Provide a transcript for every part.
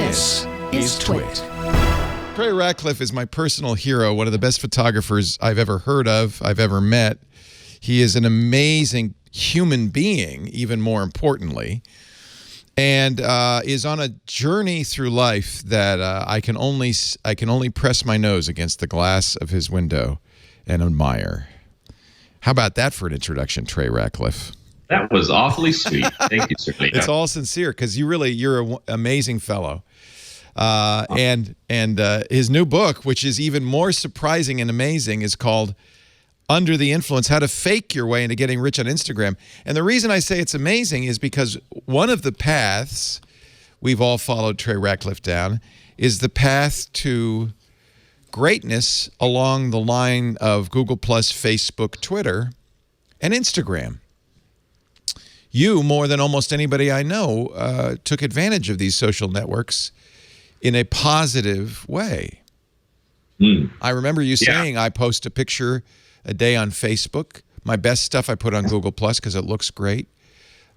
This is TWiT. Trey Ratcliff is my personal hero, one of the best photographers I've ever heard of, I've ever met. He is an amazing human being, even more importantly, and is on a journey through life that I can only press my nose against the glass of his window and admire. How about that for an introduction, Trey Ratcliff? That was awfully sweet. Thank you, sir. It's all sincere because you're an amazing fellow. And his new book, which is even more surprising and amazing, is called Under the Influence: How to Fake Your Way into Getting Rich on Instagram. And the reason I say it's amazing is because one of the paths we've all followed Trey Ratcliff down is the path to greatness along the line of Google+, Facebook, Twitter, and Instagram. You, more than almost anybody I know, took advantage of these social networks in a positive way. I remember you saying, I post a picture a day on Facebook. My best stuff I put on Google+ because it looks great.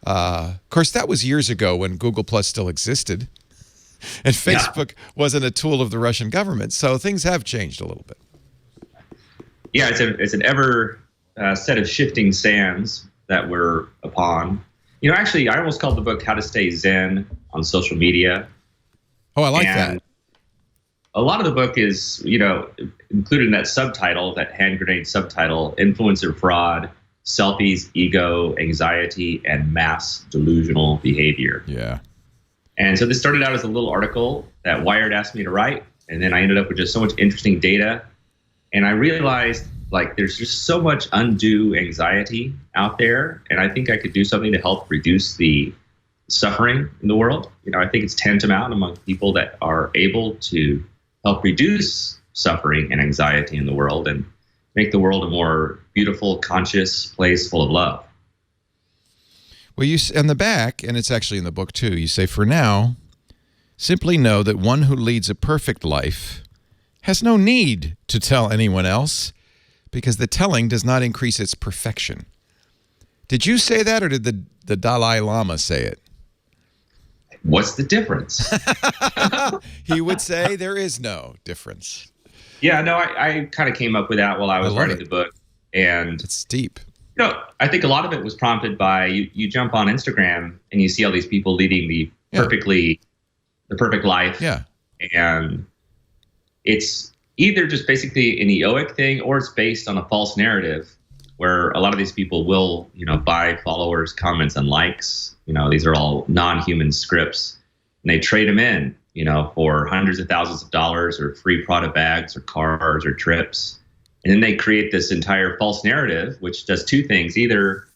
Of course, that was years ago when Google+ still existed. And Facebook wasn't a tool of the Russian government. So things have changed a little bit. Yeah, it's an ever set of shifting sands that we're upon. You know, actually, I almost called the book How to Stay Zen on Social Media. Oh, I like that. A lot of the book is, you know, included in that subtitle, that hand grenade subtitle, Influencer Fraud, Selfies, Ego, Anxiety, and Mass Delusional Behavior. Yeah. And so this started out as a little article that Wired asked me to write, and then I ended up with just so much interesting data. And I realized, like, there's just so much undue anxiety out there, and I think I could do something to help reduce the suffering in the world. You know, I think it's tantamount among people that are able to help reduce suffering and anxiety in the world and make the world a more beautiful, conscious place full of love. Well, you on the back, and it's actually in the book too, you say, for now, simply know that one who leads a perfect life has no need to tell anyone else, because the telling does not increase its perfection. Did you say that, or did the Dalai Lama say it? What's the difference? He would say there is no difference. Yeah, no, I kind of came up with that while I was writing the book. And it's deep. You know, I think a lot of it was prompted by you jump on Instagram and you see all these people leading the perfect life. Yeah. And it's either just basically an egoic thing, or it's based on a false narrative where a lot of these people will, you know, buy followers, comments, and likes. You know, these are all non-human scripts, and they trade them in, you know, for hundreds of thousands of dollars or free product bags or cars or trips. And then they create this entire false narrative, which does two things. Either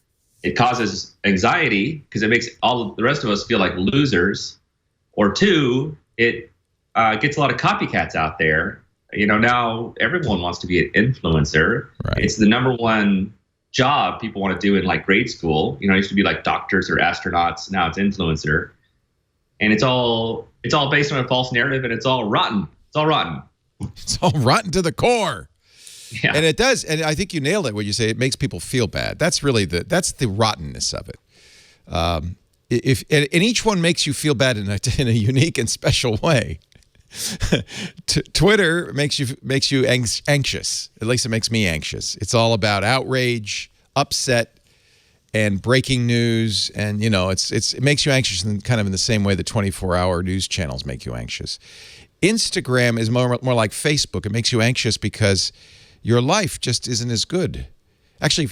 it causes anxiety because it makes all the rest of us feel like losers, or two, it gets a lot of copycats out there. You know, now everyone wants to be an influencer. Right. It's the number one job people want to do in like grade school. You know, it used to be like doctors or astronauts. Now it's influencer. And it's all based on a false narrative, and it's all rotten. It's all rotten. It's all rotten to the core. Yeah. And it does, and I think you nailed it when you say it makes people feel bad. That's really that's the rottenness of it. And each one makes you feel bad in a unique and special way. Twitter makes you anxious. At least it makes me anxious. It's all about outrage, upset, and breaking news, and you know, it makes you anxious in kind of in the same way the 24-hour news channels make you anxious. Instagram is more like Facebook. It makes you anxious because your life just isn't as good. Actually,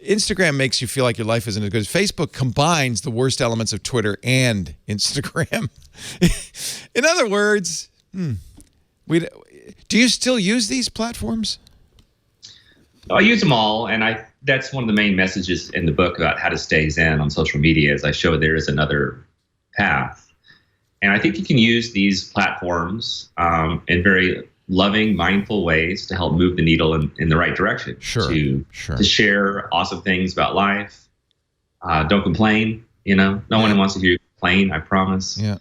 Instagram makes you feel like your life isn't as good. Facebook combines the worst elements of Twitter and Instagram. In other words, do you still use these platforms? I use them all, and that's one of the main messages in the book about how to stay zen on social media, is I show there is another path. And I think you can use these platforms in very loving, mindful ways to help move the needle in the right direction. To share awesome things about life. Don't complain. You know, no one wants to hear you complain, I promise. Yeah.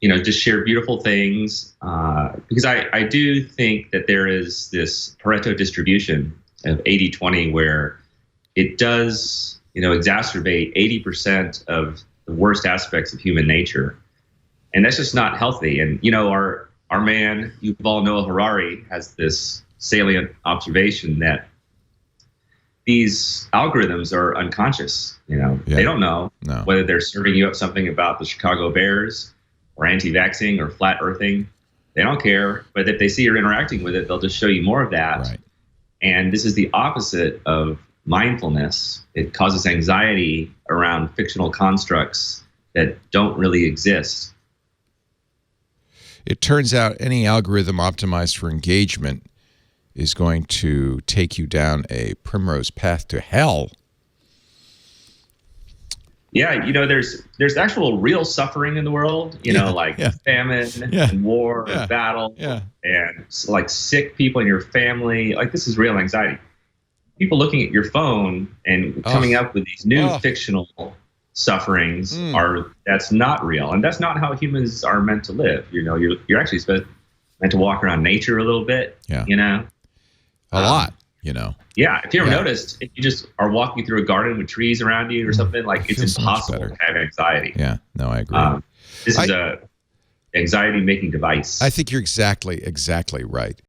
You know, just share beautiful things, because I do think that there is this Pareto distribution of 80-20 where it does, you know, exacerbate 80% of the worst aspects of human nature. And that's just not healthy. And, you know, our man, Yuval Noah Harari, has this salient observation that these algorithms are unconscious. You know, they don't know whether they're serving you up something about the Chicago Bears or anti-vaxxing or flat earthing. They don't care. But if they see you're interacting with it, they'll just show you more of that. Right. And this is the opposite of mindfulness. It causes anxiety around fictional constructs that don't really exist. It turns out any algorithm optimized for engagement is going to take you down a primrose path to hell. Yeah, you know, there's actual real suffering in the world, you know, like famine and war and battle and like sick people in your family. Like, this is real anxiety. People looking at your phone and coming up with these new fictional sufferings that's not real. And that's not how humans are meant to live. You know, you're actually meant to walk around nature a little bit, you know. A lot, you know. Yeah, if you ever noticed, if you just are walking through a garden with trees around you or something, like, it's impossible to have anxiety. Yeah, no, I agree. This is a anxiety-making device. I think you're exactly right.